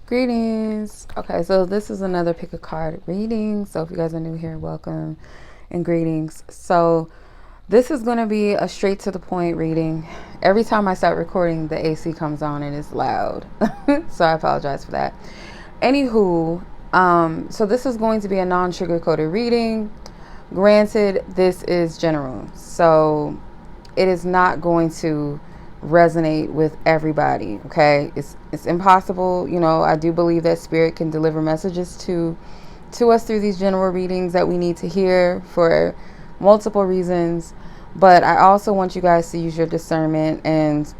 Greetings. Okay, so this is another pick a card reading. So if you guys are new here, welcome and greetings. So this is going to be a straight to the point reading. Every time I start recording, the AC comes on and it's loud. So I apologize for that. Anywho, so this is going to be a non-sugar coated reading. Granted, this is general. So it is not going to resonate with everybody. Okay, it's impossible. You know, I do believe that spirit can deliver messages to us through these general readings that we need to hear for multiple reasons, but I also want you guys to use your discernment. And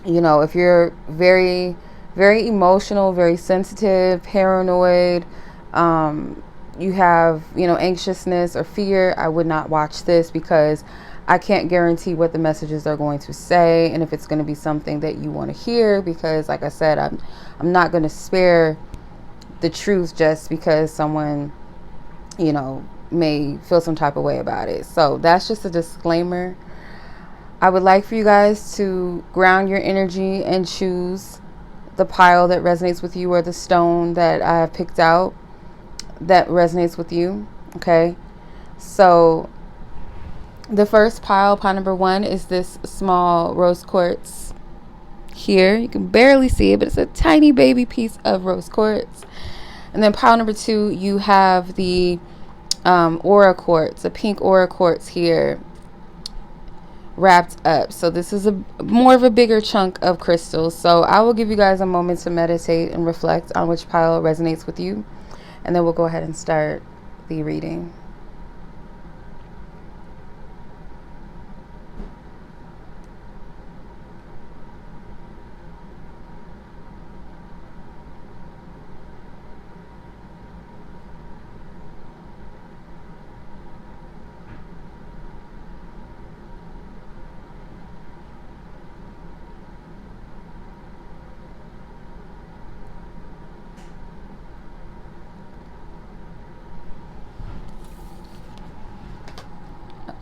you know, if you're very emotional, very sensitive, paranoid, you have, you know, anxiousness or fear, I would not watch this, because I can't guarantee what the messages are going to say and if it's going to be something that you want to hear, because like I said, I'm not going to spare the truth just because someone, you know, may feel some type of way about it. So that's just a disclaimer. I would like for you guys to ground your energy and choose the pile that resonates with you, or the stone that I have picked out that resonates with you. Okay, so the first pile number 1, is this small rose quartz here. You can barely see it, but it's a tiny baby piece of rose quartz. And then pile number 2, you have the aura quartz, a pink aura quartz here, wrapped up. So this is a more of a bigger chunk of crystals. So I will give you guys a moment to meditate and reflect on which pile resonates with you, and then we'll go ahead and start the reading.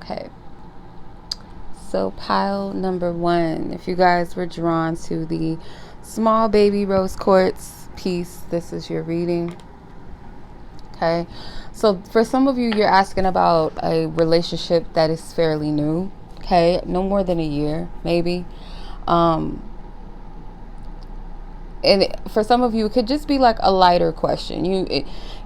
Okay, so pile number 1, if you guys were drawn to the small baby rose quartz piece, this is your reading. Okay, so for some of you, you're asking about a relationship that is fairly new. Okay, no more than a year, maybe. And for some of you, it could just be like a lighter question.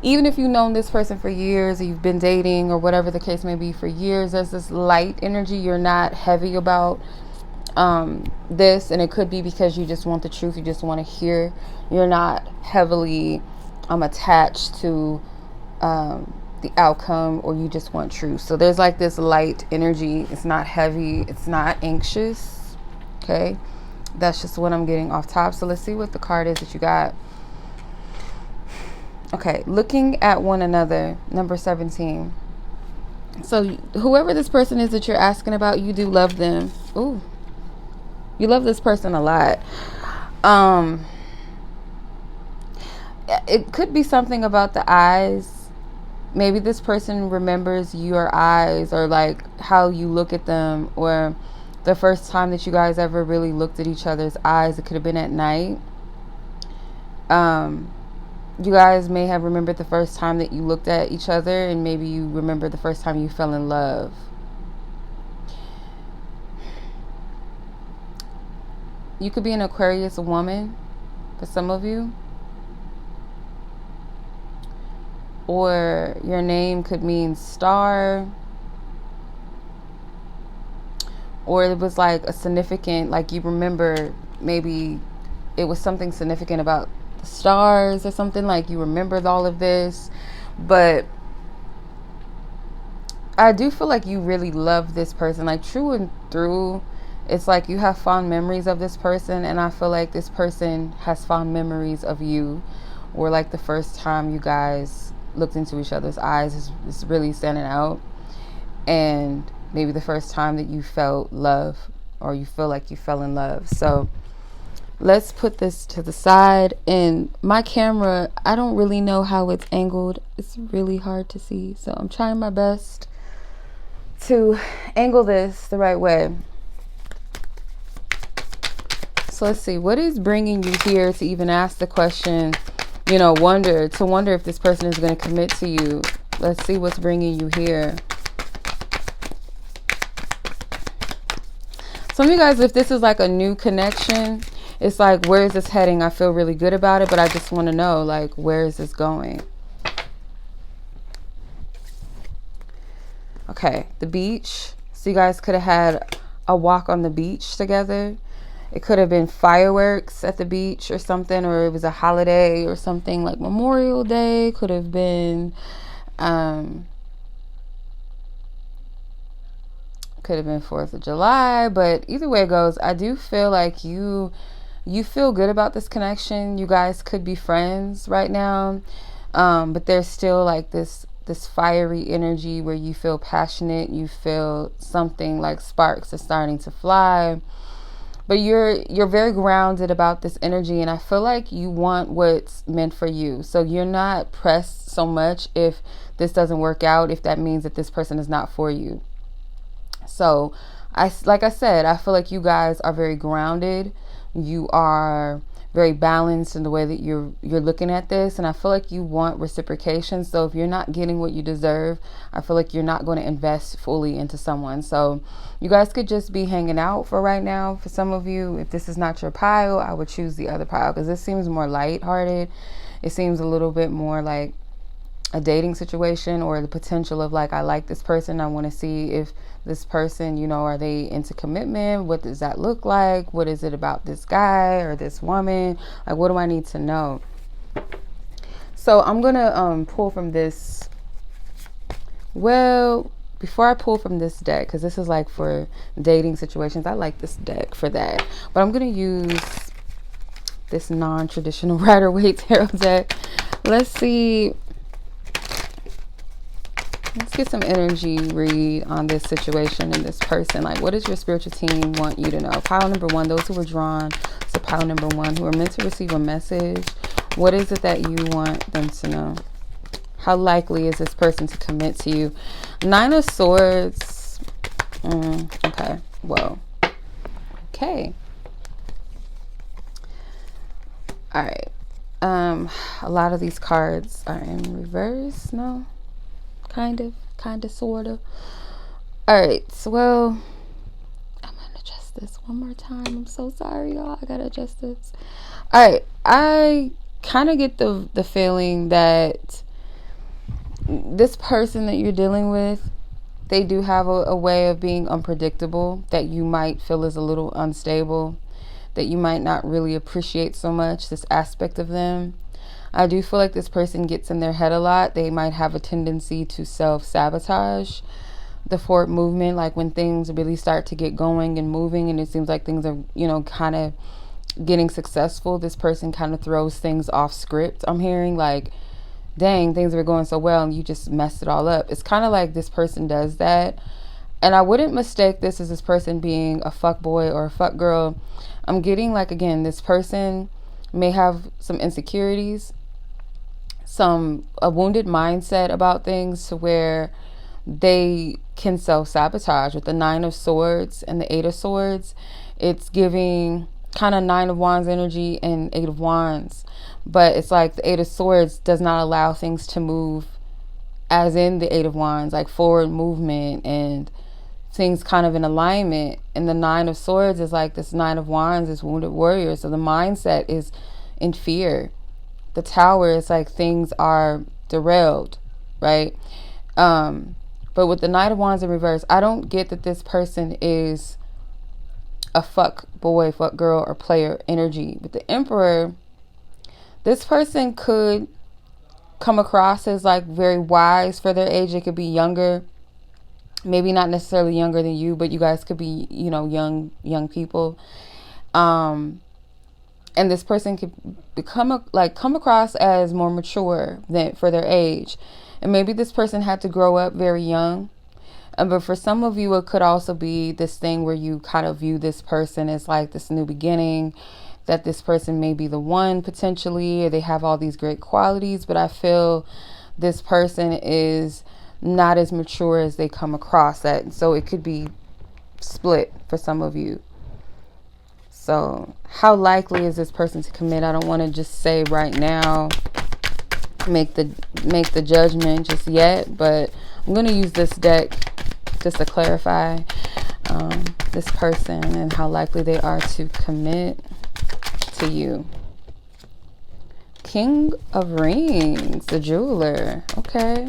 Even if you've known this person for years, or you've been dating, or whatever the case may be for years, there's this light energy. You're not heavy about this, and it could be because you just want the truth. You just want to hear. You're not heavily attached to the outcome, or you just want truth. So there's like this light energy. It's not heavy. It's not anxious. Okay. That's just what I'm getting off top. So let's see what the card is that you got. Okay, looking at one another, number 17. So whoever this person is that you're asking about, you do love them. Ooh, you love this person a lot. It could be something about the eyes. Maybe this person remembers your eyes, or like how you look at them, or the first time that you guys ever really looked at each other's eyes. It could have been at night. You guys may have remembered the first time that you looked at each other, and maybe you remember the first time you fell in love. You could be an Aquarius woman for some of you. Or your name could mean star. Or it was like a significant, like you remember, maybe it was something significant about the stars or something, like you remembered all of this. But I do feel like you really love this person, like true and through. It's like you have fond memories of this person, and I feel like this person has fond memories of you, or like the first time you guys looked into each other's eyes is really standing out. And maybe the first time that you felt love, or you feel like you fell in love. So let's put this to the side. And my camera, I don't really know how it's angled. It's really hard to see. So I'm trying my best to angle this the right way. So let's see, what is bringing you here to even ask the question, you know, wonder if this person is going to commit to you. Let's see what's bringing you here. Some of you guys, if this is like a new connection, it's like, where is this heading? I feel really good about it, but I just want to know, like, where is this going? Okay, the beach. So you guys could have had a walk on the beach together. It could have been fireworks at the beach or something, or it was a holiday or something like Memorial Day. Could have been, could have been 4th of July. But either way it goes, I do feel like you feel good about this connection. You guys could be friends right now, but there's still like this fiery energy where you feel passionate. You feel something like sparks are starting to fly. But you're very grounded about this energy, and I feel like you want what's meant for you. So you're not pressed so much if this doesn't work out, if that means that this person is not for you. So like I said, I feel like you guys are very grounded. You are very balanced in the way that you're looking at this, and I feel like you want reciprocation. So if you're not getting what you deserve, I feel like you're not going to invest fully into someone. So you guys could just be hanging out for right now. For some of you, if this is not your pile, I would choose the other pile, because this seems more lighthearted. It seems a little bit more like a dating situation, or the potential of like, I like this person, I want to see if this person, you know, are they into commitment? What does that look like? What is it about this guy or this woman? Like, what do I need to know? So I'm gonna pull from this. Well, before I pull from this deck, because this is like for dating situations, I like this deck for that, but I'm gonna use this non-traditional Rider-Waite tarot deck. Let's see. Let's get some energy read on this situation and this person. Like, what does your spiritual team want you to know? Pile number 1, those who were drawn. So pile number 1, who are meant to receive a message. What is it that you want them to know? How likely is this person to commit to you? 9 of Swords. Okay. Whoa. Okay. All right. A lot of these cards are in reverse. No. Kind of, sort of. All right, so, well, I'm gonna adjust this one more time. I'm so sorry, y'all. I gotta adjust this. All right, I kind of get the feeling that this person that you're dealing with, they do have a way of being unpredictable that you might feel is a little unstable, that you might not really appreciate so much, this aspect of them. I do feel like this person gets in their head a lot. They might have a tendency to self-sabotage the forward movement, like when things really start to get going and moving and it seems like things are, you know, kind of getting successful. This person kind of throws things off script. I'm hearing like, dang, things were going so well and you just messed it all up. It's kind of like this person does that. And I wouldn't mistake this as this person being a fuck boy or a fuck girl. I'm getting like, again, this person may have some insecurities, a wounded mindset about things to where they can self-sabotage. With the 9 of Swords and the 8 of Swords, it's giving kind of 9 of Wands energy and 8 of Wands. But it's like the 8 of Swords does not allow things to move as in the 8 of Wands, like forward movement and things kind of in alignment. And the 9 of Swords is like this 9 of Wands is wounded warrior. So the mindset is in fear. The Tower is like things are derailed, right? But with the Knight of Wands in reverse, I don't get that this person is a fuck boy, fuck girl, or player energy. With the Emperor, this person could come across as like very wise for their age. They could be younger, maybe not necessarily younger than you, but you guys could be, you know, young people. And this person could come across as more mature than for their age. And maybe this person had to grow up very young. But for some of you, it could also be this thing where you kind of view this person as like this new beginning, that this person may be the one potentially, or they have all these great qualities. But I feel this person is not as mature as they come across that. So it could be split for some of you. So how likely is this person to commit? I don't want to just say right now, make the judgment just yet, but I'm going to use this deck just to clarify this person and how likely they are to commit to you. King of Rings, the jeweler. Okay.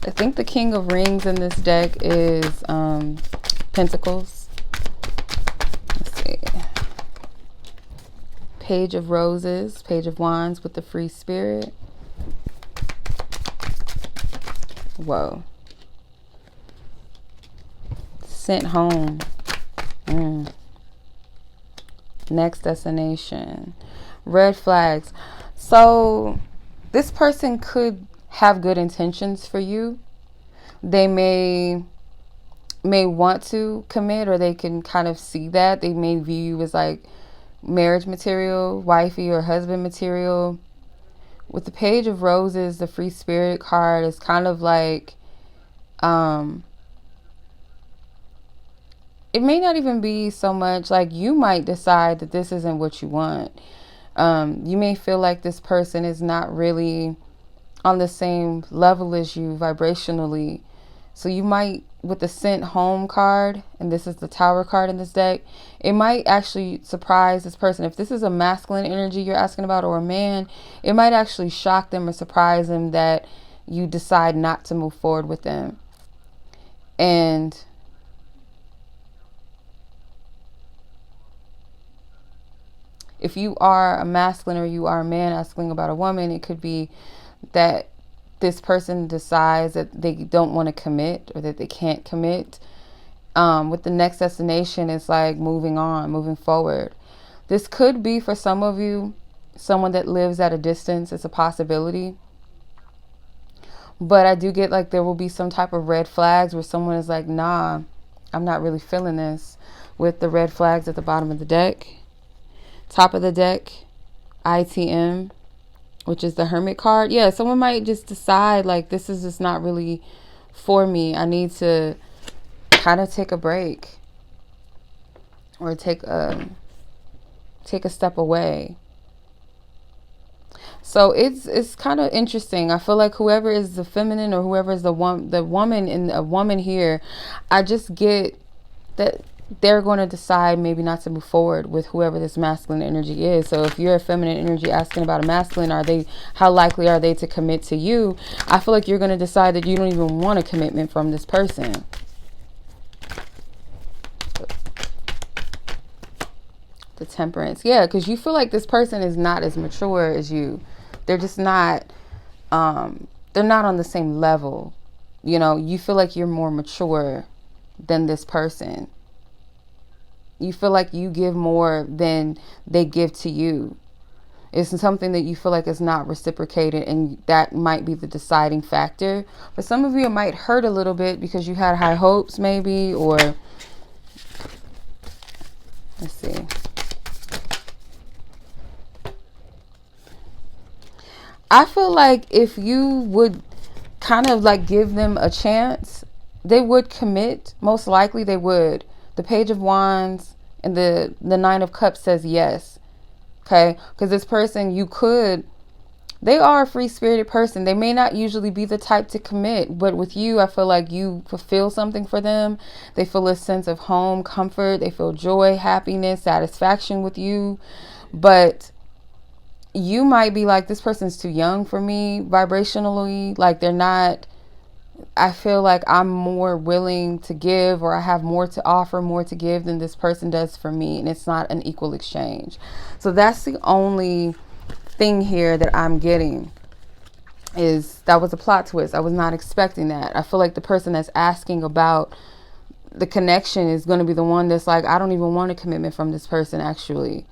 I think the King of Rings in this deck is Pentacles. Let's see. Page of Roses, Page of Wands with the Free Spirit. Whoa. Sent home. Next destination. Red flags. So this person could have good intentions for you. They may want to commit, or they can kind of see that. They may view you as like marriage material, wifey or husband material. With the Page of Roses, the Free Spirit card is kind of like it may not even be so much like you might decide that this isn't what you want. You may feel like this person is not really on the same level as you vibrationally. So you might, with the Sent Home card, and this is the Tower card in this deck, it might actually surprise this person. If this is a masculine energy you're asking about, or a man, it might actually shock them or surprise them that you decide not to move forward with them. And if you are a masculine or you are a man asking about a woman, it could be that this person decides that they don't want to commit, or that they can't commit. With the next destination, it's like moving on, moving forward. This could be, for some of you, someone that lives at a distance. It's a possibility. But I do get like there will be some type of red flags where someone is like, nah, I'm not really feeling this. With the red flags at the bottom of the deck. Top of the deck, ITM, which is the Hermit card. Yeah, someone might just decide like this is just not really for me. I need to kind of take a break, or take a step away. So it's kind of interesting. I feel like whoever is the feminine, or whoever is the woman in a woman here, I just get that they're going to decide maybe not to move forward with whoever this masculine energy is. So if you're a feminine energy asking about a masculine, how likely are they to commit to you? I feel like you're going to decide that you don't even want a commitment from this person. The Temperance. Yeah, because you feel like this person is not as mature as you. They're just not, they're not on the same level. You know, you feel like you're more mature than this person. You feel like you give more than they give to you. It's something that you feel like is not reciprocated, and that might be the deciding factor. For some of you, it might hurt a little bit because you had high hopes maybe, or let's see. I feel like if you would kind of like give them a chance, they would commit. Most likely they would. The Page of Wands and the Nine of Cups says yes. Okay? Because this person, they are a free-spirited person. They may not usually be the type to commit, but with you, I feel like you fulfill something for them. They feel a sense of home, comfort. They feel joy, happiness, satisfaction with you. But you might be like, this person's too young for me vibrationally. Like they're not, I feel like I'm more willing to give, or I have more to offer, more to give than this person does for me. And it's not an equal exchange. So that's the only thing here that I'm getting, is that was a plot twist. I was not expecting that. I feel like the person that's asking about the connection is going to be the one that's like, I don't even want a commitment from this person actually.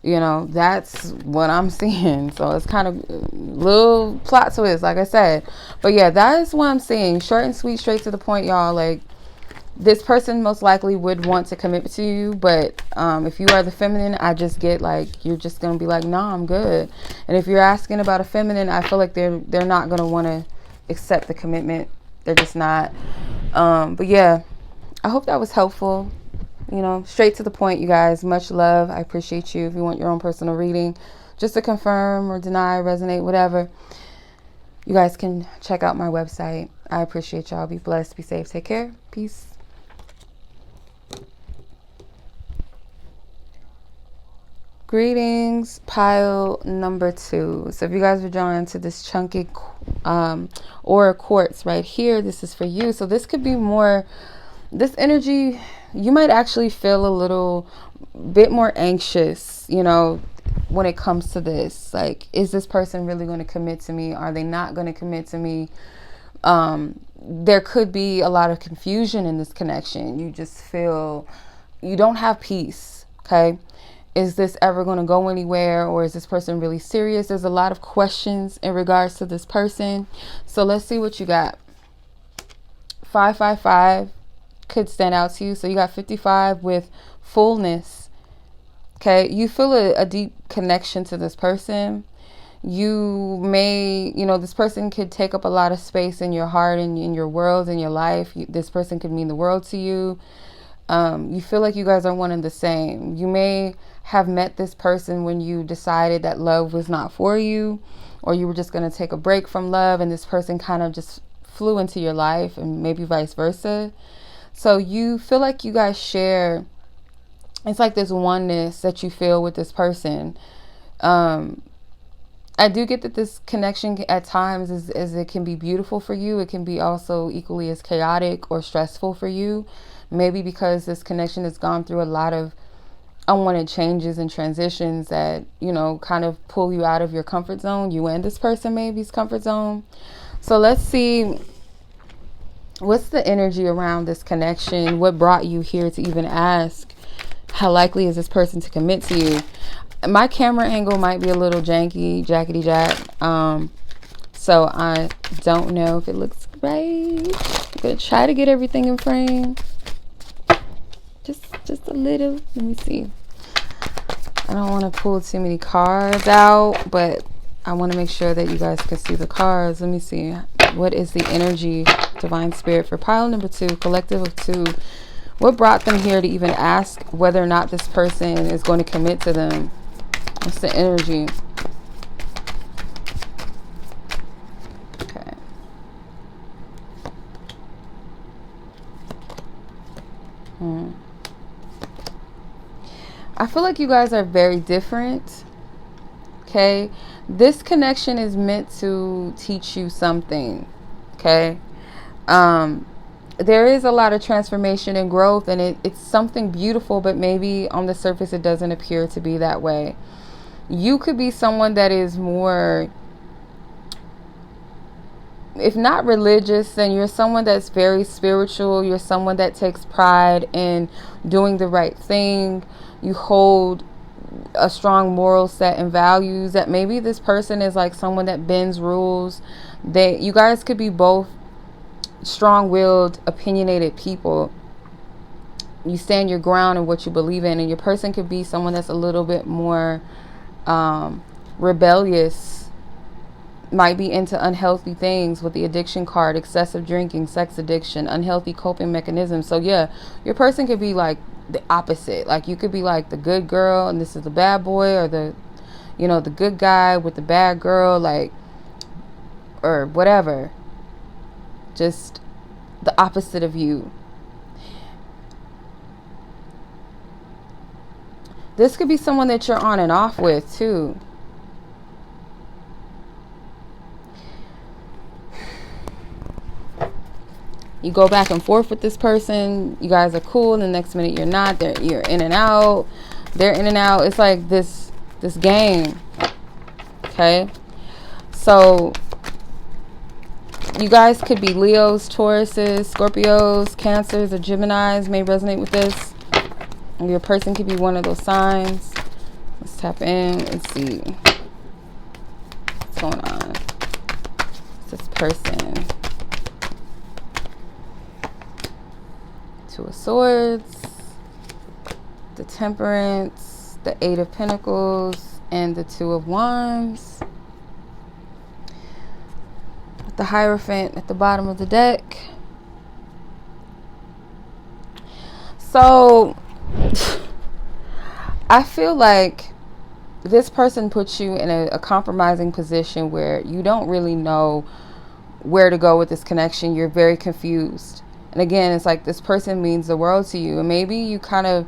You know, that's what I'm seeing. So it's kind of a little plot twist, like I said. But yeah, that is what I'm seeing. Short and sweet, straight to the point, y'all. Like, this person most likely would want to commit to you. But if you are the feminine, I just get like, you're just going to be like, nah, I'm good. And if you're asking about a feminine, I feel like they're not going to want to accept the commitment. They're just not. But yeah, I hope that was helpful. You know, straight to the point, you guys. Much love. I appreciate you. If you want your own personal reading, just to confirm or deny, resonate, whatever, you guys can check out my website. I appreciate y'all. Be blessed. Be safe. Take care. Peace. Greetings, pile number 2. So if you guys are drawn to this chunky aura quartz right here, this is for you. So this could be more, this energy, you might actually feel a little bit more anxious, you know, when it comes to this. Like, is this person really going to commit to me? Are they not going to commit to me? There could be a lot of confusion in this connection. You just feel you don't have peace. Okay. Is this ever going to go anywhere, or is this person really serious? There's a lot of questions in regards to this person. So let's see what you got. 555 could stand out to you. So you got 55 with fullness. Okay. You feel a deep connection to this person. You may, you know, this person could take up a lot of space in your heart and in your world, in your life. This person could mean the world to you. You feel like you guys are one and the same. You may have met this person when you decided that love was not for you, or you were just going to take a break from love, and this person kind of just flew into your life, and maybe vice versa. So you feel like you guys share, it's like this oneness that you feel with this person. I do get that this connection at times is it can be beautiful for you. It can be also equally as chaotic or stressful for you. Maybe because this connection has gone through a lot of unwanted changes and transitions that, you know, kind of pull you out of your comfort zone. You and this person maybe's comfort zone. So let's see, what's the energy around this connection? What brought you here to even ask? How likely is this person to commit to you? My camera angle might be a little janky, jackety jack. So I don't know if it looks right. I'm gonna try to get everything in frame. Just a little. Let me see. I don't want to pull too many cards out, but I want to make sure that you guys can see the cards. Let me see. What is the energy, divine spirit, for pile number 2, collective of 2? What brought them here to even ask whether or not this person is going to commit to them? What's the energy? Okay. I feel like you guys are very different. Okay. This connection is meant to teach you something. Okay. There is a lot of transformation and growth, and it's something beautiful, but maybe on the surface it doesn't appear to be that way. You could be someone that is more, if not religious, then you're someone that's very spiritual. You're someone that takes pride in doing the right thing. You hold a strong moral set and values. That maybe this person is like someone that bends rules. You guys could be both strong-willed, opinionated people. You stand your ground in what you believe in, and your person could be someone that's a little bit more rebellious, might be into unhealthy things with the addiction card, excessive drinking, sex addiction, unhealthy coping mechanisms. So yeah, your person could be like the opposite. Like you could be like the good girl and this is the bad boy, or the, you know, the good guy with the bad girl, like, or whatever. Just the opposite of you. This could be someone that you're on and off with too. You go back and forth with this person. You guys are cool, and the next minute you're not. You're in and out. They're in and out. It's like this game. Okay? So you guys could be Leos, Tauruses, Scorpios, Cancers, or Geminis. May resonate with this. Your person could be one of those signs. Let's tap in and see what's going on. It's this person. Two of Swords, the Temperance, the Eight of Pentacles, and the Two of Wands. The Hierophant at the bottom of the deck. So I feel like this person puts you in a compromising position where you don't really know where to go with this connection. You're very confused. And again, it's like this person means the world to you. And maybe you kind of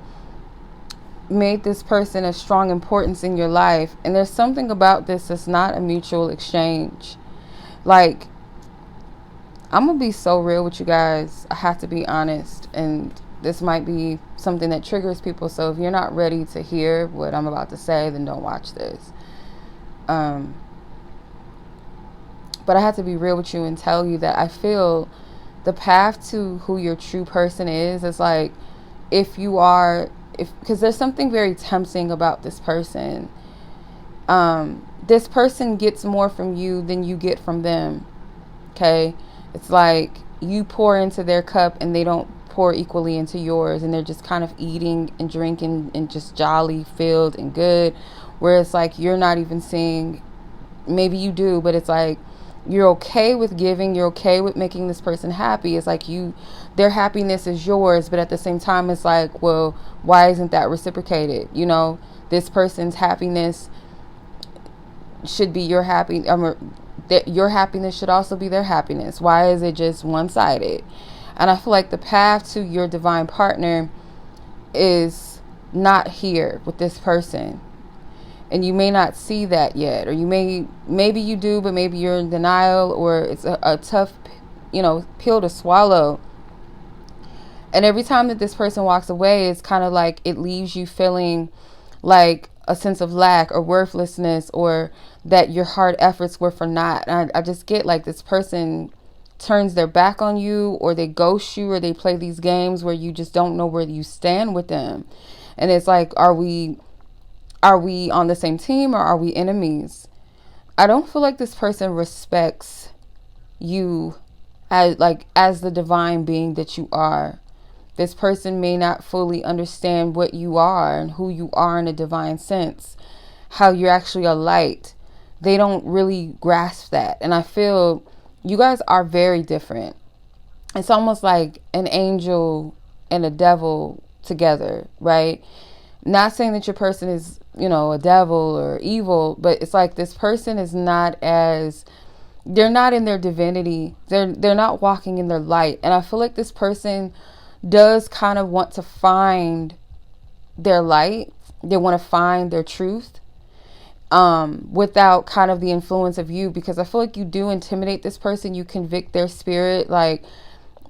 made this person a strong importance in your life. And there's something about this that's not a mutual exchange. Like, I'm going to be so real with you guys. I have to be honest. And this might be something that triggers people. So if you're not ready to hear what I'm about to say, then don't watch this. But I have to be real with you and tell you that I feel the path to who your true person is like, because there's something very tempting about this person. This person gets more from you than you get from them. Okay? It's like you pour into their cup and they don't pour equally into yours, and they're just kind of eating and drinking and just jolly, filled and good, where it's like you're not even seeing, maybe you do, but it's like you're okay with giving, you're okay with making this person happy. It's like their happiness is yours, but at the same time it's like, well, why isn't that reciprocated? You know, this person's happiness should be your that your happiness should also be their happiness. Why is it just one-sided? And I feel like the path to your divine partner is not here with this person. And you may not see that yet, or maybe you do, but maybe you're in denial, or it's a tough, pill to swallow. And every time that this person walks away, it's kind of like it leaves you feeling like a sense of lack or worthlessness, or that your hard efforts were for naught. And I just get like this person turns their back on you, or they ghost you, or they play these games where you just don't know where you stand with them. And it's like, are we on the same team, or are we enemies? I don't feel like this person respects you as the divine being that you are. This person may not fully understand what you are and who you are in a divine sense, how you're actually a light. They don't really grasp that. And I feel you guys are very different. It's almost like an angel and a devil together, right? Not saying that your person is, a devil or evil, but it's like this person is they're not in their divinity. They're not walking in their light. And I feel like this person does kind of want to find their light. They want to find their truth, without kind of the influence of you, because I feel like you do intimidate this person. You convict their spirit, like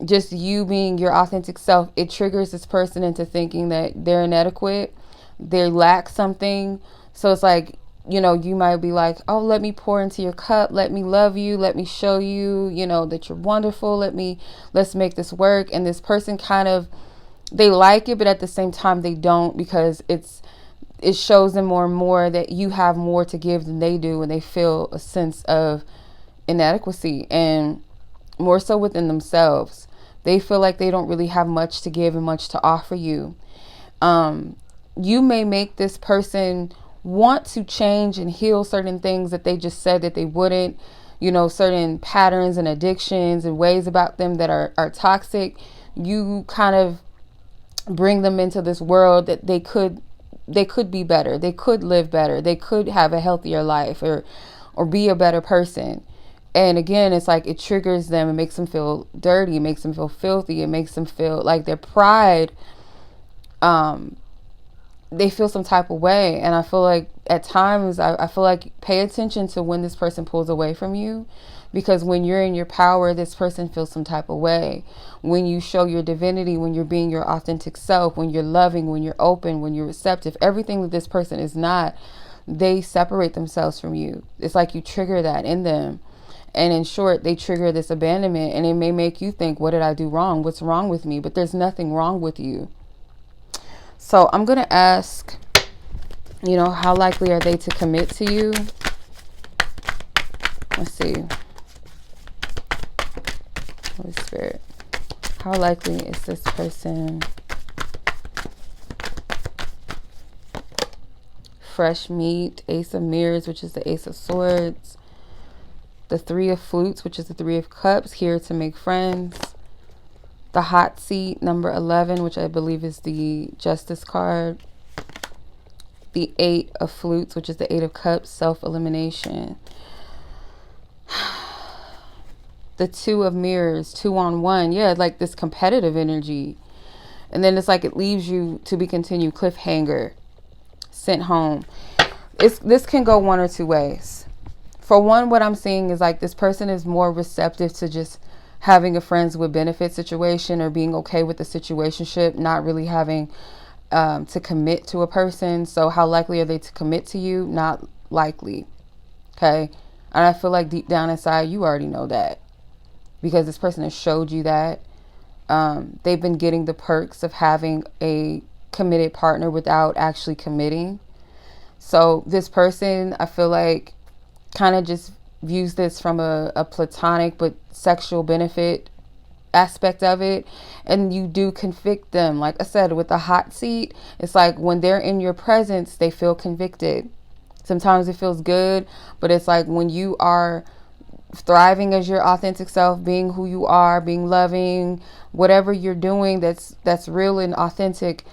just you being your authentic self. It triggers this person into thinking that they're inadequate, they lack something. So it's like, you might be like, oh, let me pour into your cup. Let me love you. Let me show you, that you're wonderful. Let's make this work. And this person kind of, they like it, but at the same time they don't, because it shows them more and more that you have more to give than they do. And they feel a sense of inadequacy, and more so within themselves. They feel like they don't really have much to give and much to offer you. You may make this person want to change and heal certain things that they just said that they wouldn't, certain patterns and addictions and ways about them that are toxic. You kind of bring them into this world that they could be better. They could live better. They could have a healthier life, or be a better person. And again, it's like it triggers them. It makes them feel dirty. It makes them feel filthy. It makes them feel like their pride, they feel some type of way. And I feel like at times, I feel like pay attention to when this person pulls away from you, because when you're in your power, this person feels some type of way. When you show your divinity, when you're being your authentic self, when you're loving, when you're open, when you're receptive, everything that this person is not, they separate themselves from you. It's like you trigger that in them. And in short, they trigger this abandonment, and it may make you think, what did I do wrong? What's wrong with me? But there's nothing wrong with you. So I'm going to ask, how likely are they to commit to you? Let's see. Holy Spirit. How likely is this person? Fresh meat, Ace of Mirrors, which is the Ace of Swords. The Three of Flutes, which is the Three of Cups, here to make friends. The Hot Seat, number 11, which I believe is the Justice card. the 8 of Flutes, which is the 8 of Cups, self-elimination. The 2 of Mirrors, 2-on-1. Yeah, like this competitive energy. And then it's like it leaves you to be continued, cliffhanger, sent home. This can go one or two ways. For one, what I'm seeing is like this person is more receptive to just having a friends with benefit situation or being okay with the situationship, not really having to commit to a person. So how likely are they to commit to you? Not likely. Okay. And I feel like deep down inside, you already know that because this person has showed you that. They've been getting the perks of having a committed partner without actually committing. So this person, I feel like, kind of just views this from a platonic but sexual benefit aspect of it. And you do convict them. Like I said, with the hot seat, it's like when they're in your presence, they feel convicted. Sometimes it feels good, but it's like when you are thriving as your authentic self, being who you are, being loving, whatever you're doing that's real and authentic,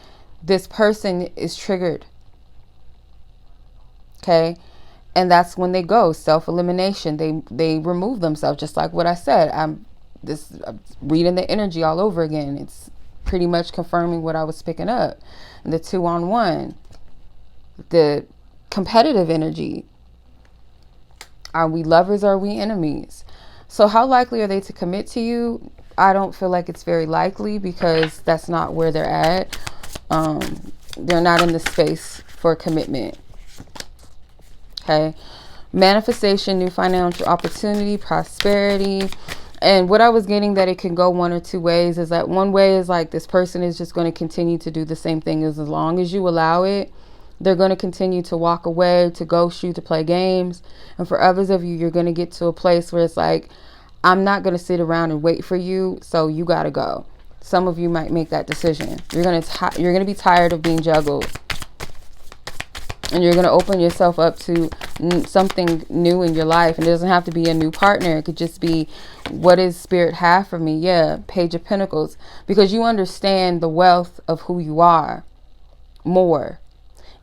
this person is triggered. Okay. And that's when they go self-elimination. They remove themselves, just like what I said. I'm reading the energy all over again. It's pretty much confirming what I was picking up. The 2-on-1, the competitive energy. Are we lovers or are we enemies? So how likely are they to commit to you? I don't feel like it's very likely because that's not where they're at. They're not in the space for commitment. Okay. Manifestation, new financial opportunity, prosperity. And what I was getting that it can go one or two ways is that one way is like this person is just going to continue to do the same thing as long as you allow it. They're going to continue to walk away, to ghost you, to play games. And for others of you, you're going to get to a place where it's like, I'm not going to sit around and wait for you, so you got to go. Some of you might make that decision. You're going to be tired of being juggled. And you're going to open yourself up to something new in your life. And it doesn't have to be a new partner. It could just be, what does Spirit have for me? Yeah, Page of Pentacles. Because you understand the wealth of who you are more.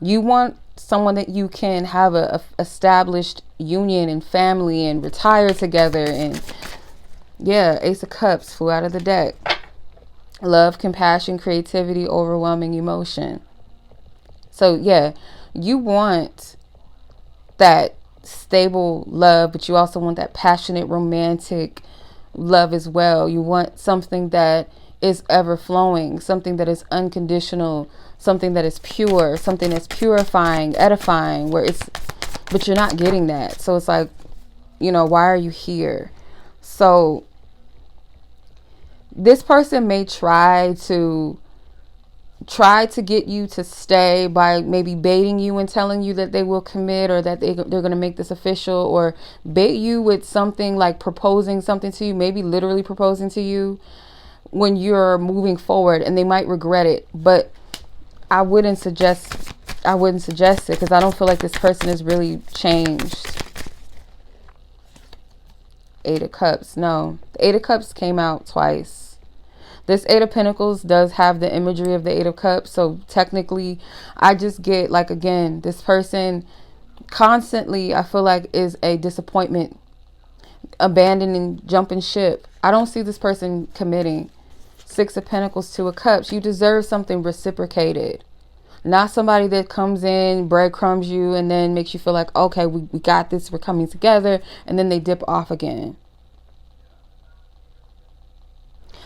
You want someone that you can have a established union and family and retire together. And yeah, Ace of Cups flew out of the deck. Love, compassion, creativity, overwhelming emotion. So yeah, you want that stable love, but you also want that passionate, romantic love as well. You want something that is ever flowing, something that is unconditional, something that is pure, something that's purifying, edifying, but you're not getting that. So it's like, why are you here? So this person may try to get you to stay by maybe baiting you and telling you that they will commit, or that they're going to make this official, or bait you with something like proposing something to you, maybe literally proposing to you when you're moving forward, and they might regret it. But I wouldn't suggest it because I don't feel like this person is really changed. 8 of Cups. No, the 8 of Cups came out twice. This 8 of Pentacles does have the imagery of the 8 of Cups. So technically, I just get like, again, this person constantly, I feel like, is a disappointment, abandoning, jumping ship. I don't see this person committing. 6 of Pentacles, 2 of Cups. You deserve something reciprocated. Not somebody that comes in, breadcrumbs you, and then makes you feel like, okay, we got this, we're coming together, and then they dip off again.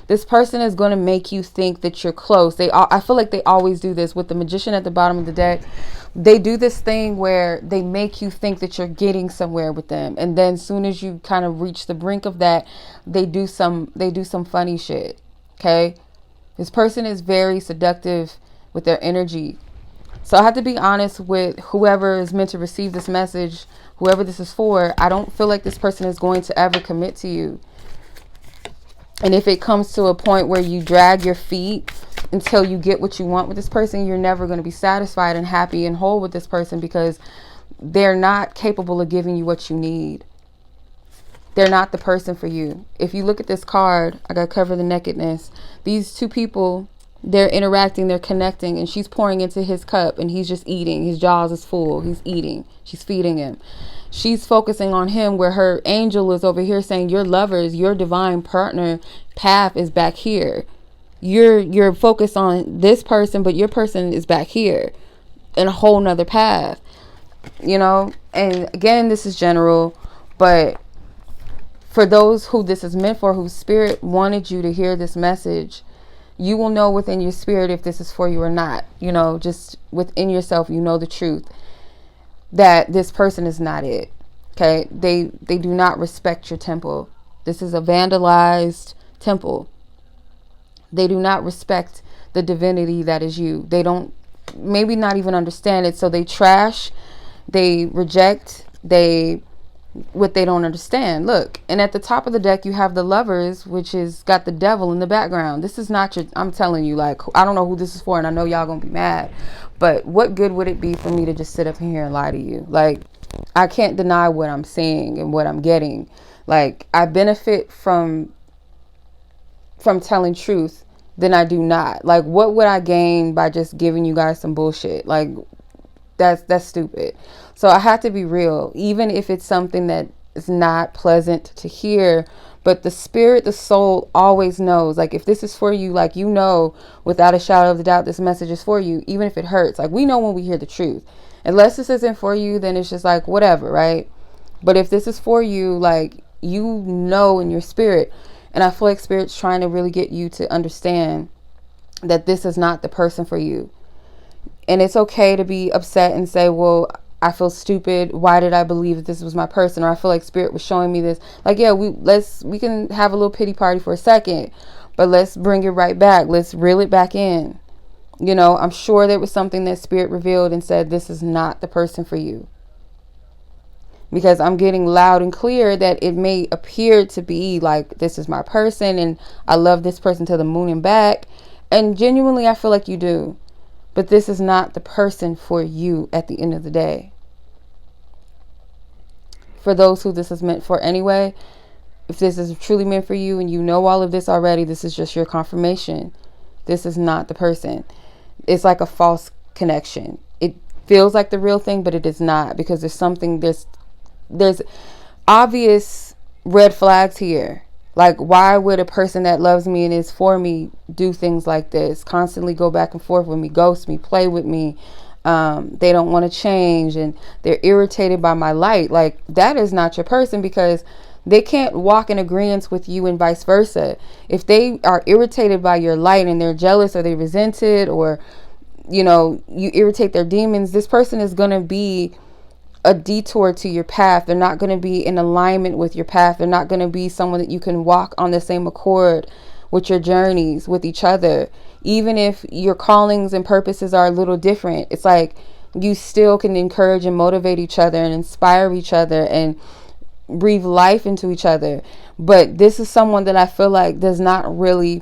This person is going to make you think that you're close. I feel like they always do this with the Magician at the bottom of the deck. They do this thing where they make you think that you're getting somewhere with them, and then as soon as you kind of reach the brink of that, they do some funny shit. Okay, this person is very seductive with their energy. So I have to be honest with whoever is meant to receive this message, whoever this is for. I don't feel like this person is going to ever commit to you. And if it comes to a point where you drag your feet until you get what you want with this person, you're never going to be satisfied and happy and whole with this person, because they're not capable of giving you what you need. They're not the person for you. If you look at this card, I got to cover the nakedness. These two people They're interacting, they're connecting, and she's pouring into his cup and he's just eating. His jaws is full. He's eating. She's feeding him. She's focusing on him, where her angel is over here saying your lovers, your divine partner path is back here. You're focused on this person, but your person is back here in a whole nother path, you know. And again, this is general, but for those who this is meant for, whose spirit wanted you to hear this message, you will know within your spirit if this is for you or not. You know, just within yourself, you know the truth that this person is not it. Okay, they do not respect your temple. This is a vandalized temple. They do not respect the divinity that is you. They don't, maybe not even understand it. So they trash, they reject, what they don't understand. Look, and at the top of the deck you have the Lovers, which is got the devil in the background. This is not your, I'm telling you, like, I don't know who this is for, and I know y'all gonna be mad, but what good would it be for me to just sit up here and lie to you? Like, I can't deny what I'm seeing and what I'm getting. Like, I benefit from telling truth than I do not. Like, what would I gain by just giving you guys some bullshit? Like, that's stupid. So I have to be real, even if it's something that is not pleasant to hear. But the spirit, the soul always knows. Like, if this is for you, like, you know, without a shadow of a doubt, this message is for you, even if it hurts. Like, we know when we hear the truth. Unless this isn't for you, then it's just like, whatever, right? But if this is for you, like, you know in your spirit. And I feel like spirit's trying to really get you to understand that this is not the person for you. And it's okay to be upset and say, well, I feel stupid. Why did I believe that this was my person? Or I feel like spirit was showing me this. Like, yeah, we can have a little pity party for a second, but let's bring it right back. Let's reel it back in. You know, I'm sure there was something that spirit revealed and said, this is not the person for you. Because I'm getting loud and clear that it may appear to be like, this is my person and I love this person to the moon and back. And genuinely, I feel like you do. But this is not the person for you at the end of the day. For those who this is meant for anyway, if this is truly meant for you and you know all of this already, this is just your confirmation. This is not the person. It's like a false connection. It feels like the real thing, but it is not, because there's something, there's obvious red flags here. Like, why would a person that loves me and is for me do things like this? Constantly go back and forth with me, ghost me, play with me. They don't want to change and they're irritated by my light. Like, that is not your person, because they can't walk in agreement with you and vice versa. If they are irritated by your light and they're jealous or they resent it, or, you know, you irritate their demons, this person is going to be a detour to your path. They're not going to be in alignment with your path. They're not going to be someone that you can walk on the same accord with your journeys with each other. Even if your callings and purposes are a little different, it's like you still can encourage and motivate each other and inspire each other and breathe life into each other. But this is someone that I feel like is not really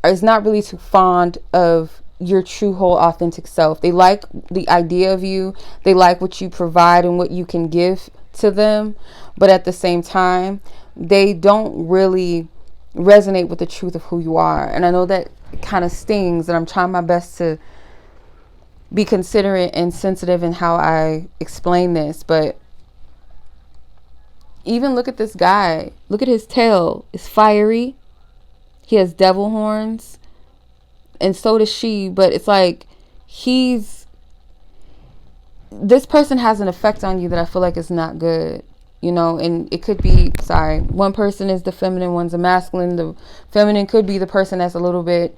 too fond of your true, whole, authentic self. They like the idea of you. They like what you provide and what you can give to them. But at the same time, they don't really resonate with the truth of who you are. And I know that kind of stings, and I'm trying my best to be considerate and sensitive in how I explain this. But even look at this guy. Look at his tail. It's fiery. He has devil horns. And so does she. But it's like this person has an effect on you that I feel like is not good. You know, and it could be, one person is the feminine, one's the masculine. The feminine could be the person that's a little bit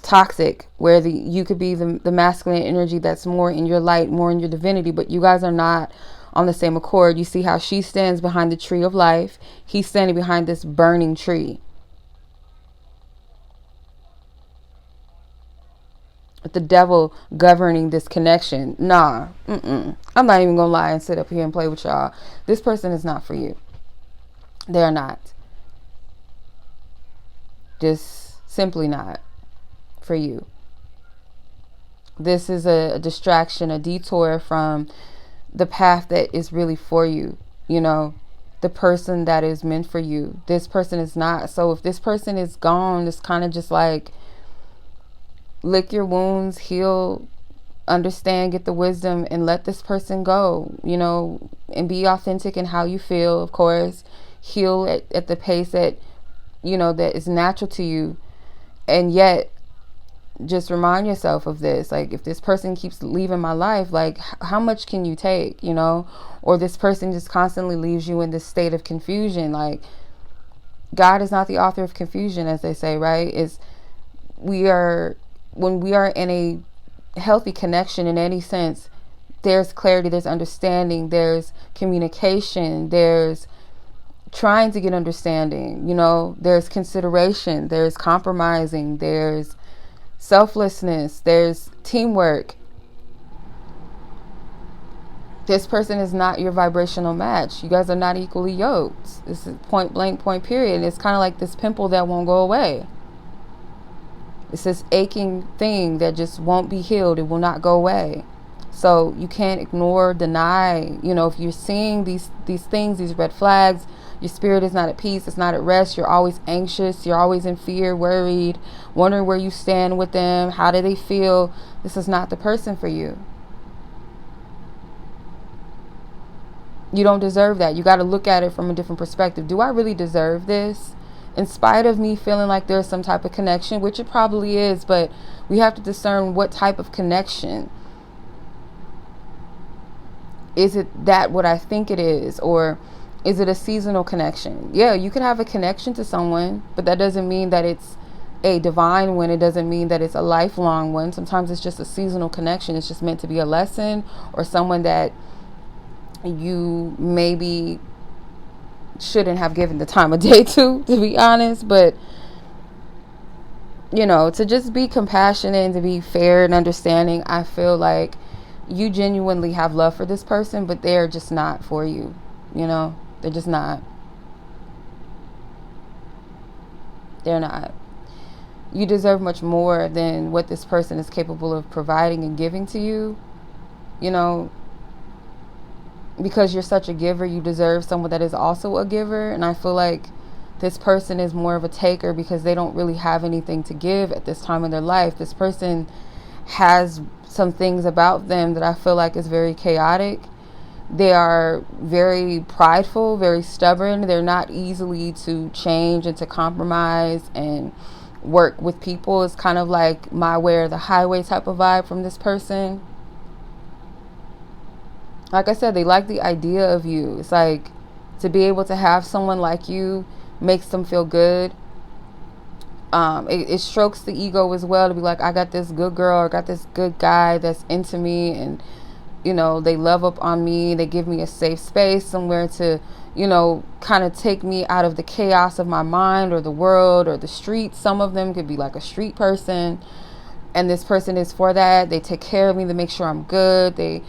toxic, where you could be the masculine energy that's more in your light, more in your divinity, but you guys are not on the same accord. You see how she stands behind the tree of life. He's standing behind this burning tree. The devil governing this connection. Nah, I'm not even gonna lie and sit up here and play with y'all. This person is not for you. They're not. Just simply not for you. This is a distraction, a detour from the path that is really for you. You know, the person that is meant for you. This person is not. So if this person is gone, it's kind of just like lick your wounds, heal, understand, get the wisdom, and let this person go, you know, and be authentic in how you feel, of course. Heal at the pace that, you know, that is natural to you. And yet, just remind yourself of this. Like, if this person keeps leaving my life, like, how much can you take, you know? Or this person just constantly leaves you in this state of confusion. Like, God is not the author of confusion, as they say, right? When we are in a healthy connection in any sense, there's clarity, there's understanding, there's communication, there's trying to get understanding, you know, there's consideration, there's compromising, there's selflessness, there's teamwork. This person is not your vibrational match. You guys are not equally yoked. This is point blank, point period. It's kind of like this pimple that won't go away. It's this aching thing that just won't be healed. It will not go away. So you can't ignore, deny. You know, if you're seeing these things, these red flags, your spirit is not at peace, it's not at rest, you're always anxious, you're always in fear, worried, wondering where you stand with them, how do they feel, this is not the person for you. You don't deserve that. You got to look at it from a different perspective. Do I really deserve this? In spite of me feeling like there's some type of connection, which it probably is, but we have to discern what type of connection. Is it that what I think it is? Or is it a seasonal connection? Yeah, you could have a connection to someone, but that doesn't mean that it's a divine one. It doesn't mean that it's a lifelong one. Sometimes it's just a seasonal connection. It's just meant to be a lesson, or someone that you maybe shouldn't have given the time of day to be honest. But, you know, to just be compassionate and to be fair and understanding, I feel like you genuinely have love for this person, but they're just not for you. You know, they're just not. They're not. You deserve much more than what this person is capable of providing and giving to you. You know, because you're such a giver, you deserve someone that is also a giver. And I feel like this person is more of a taker because they don't really have anything to give at this time in their life. This person has some things about them that I feel like is very chaotic. They are very prideful, very stubborn. They're not easily to change and to compromise and work with people. It's kind of like my way or the highway type of vibe from this person. Like I said, they like the idea of you. It's like, to be able to have someone like you makes them feel good. It strokes the ego as well, to be like, I got this good girl or got this good guy that's into me, and, you know, they love up on me. They give me a safe space, somewhere to, you know, kind of take me out of the chaos of my mind or the world or the streets. Some of them could be like a street person, and this person is for that. They take care of me. They make sure I'm good. They,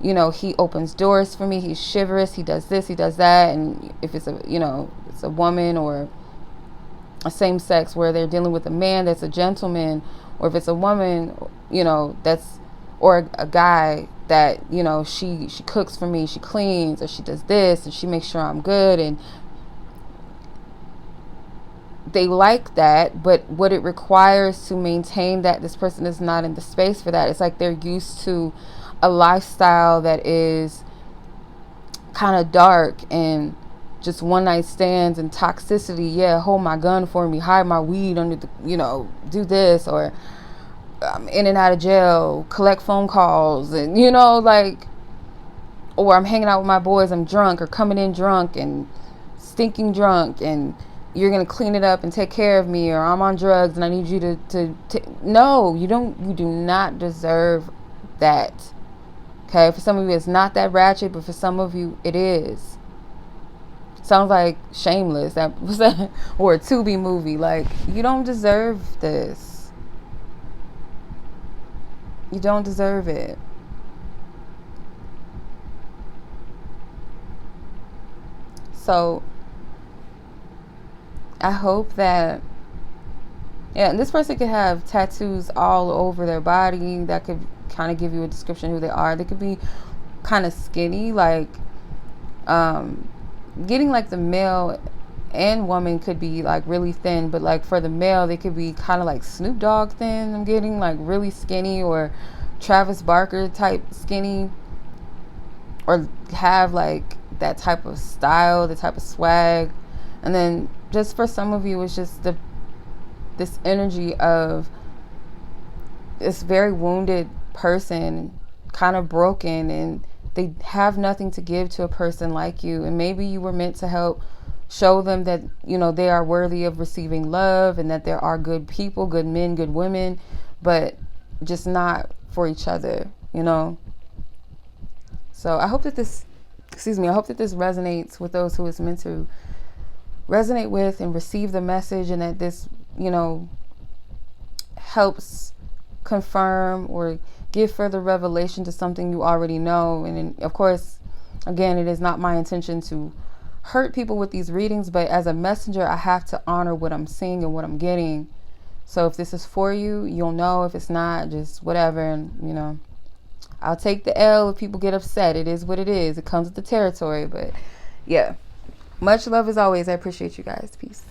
you know, he opens doors for me. He's chivalrous. He does this, he does that. And if it's a, you know, it's a woman or a same sex where they're dealing with a man that's a gentleman, or if it's a woman, you know, that's, or a guy that, you know, she cooks for me, she cleans, or she does this, and she makes sure I'm good. And they like that, but what it requires to maintain that, this person is not in the space for that. It's like they're used to a lifestyle that is kind of dark and just one night stands and toxicity. Yeah, hold my gun for me, hide my weed under the, you know, do this, or I'm in and out of jail, collect phone calls, and, you know, like, or I'm hanging out with my boys, I'm drunk, or coming in drunk and stinking drunk, and you're gonna clean it up and take care of me, or I'm on drugs and I need you to no, you do not deserve that. Okay, for some of you it's not that ratchet, but for some of you it is. Sounds like Shameless, that was that, or a Tubi movie. Like, you don't deserve this. You don't deserve it. So I hope that, yeah, and this person could have tattoos all over their body that could kind of give you a description of who they are. They could be kind of skinny, like getting like the male and woman could be like really thin, but like for the male, they could be kind of like Snoop Dogg thin. I'm getting like really skinny, or Travis Barker type skinny, or have like that type of style, the type of swag. And then just for some of you, it's just this energy of this very wounded person, kind of broken, and they have nothing to give to a person like you. And maybe you were meant to help show them that, you know, they are worthy of receiving love, and that there are good people, good men, good women, but just not for each other, you know. So I hope that this, I hope that this resonates with those who it's meant to resonate with and receive the message, and that this, you know, helps confirm or give further revelation to something you already know. And of course, again, it is not my intention to hurt people with these readings, but as a messenger, I have to honor what I'm seeing and what I'm getting. So if this is for you, you'll know. If it's not, just whatever. And, you know, I'll take the L if people get upset. It is what it is. It comes with the territory. But yeah, much love as always. I appreciate you guys. Peace.